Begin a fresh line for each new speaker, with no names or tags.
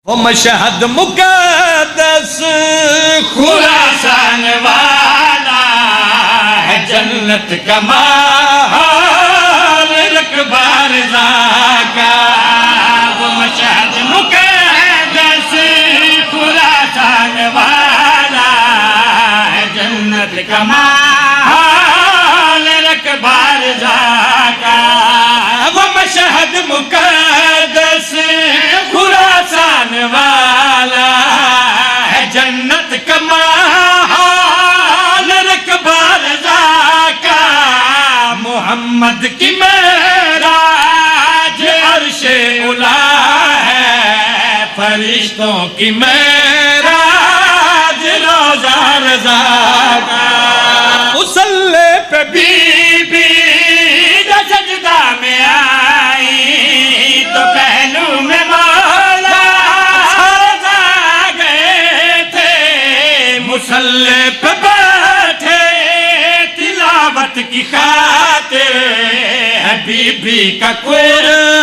وہ مشہد مقدس
خراسان والا ہے جنت کا ماحول رکبار کا وہ مشہد مقدس خراسان والا ہے جنت کا ماحول رکبار کا وہ مشہد مقدس خراسان والا ہے جنت کا ماحول رکبار کا محمد کی معراج عرش اولا ہے فرشتوں کی معراج روضہ رضا کا
مصلی پہ
بی بی جو سجدہ میں آئی تو پہلو میں مولا رضا گئے تھے مصلی پہ بیٹھے تلاوت کی خاطر بی بی کا قرآن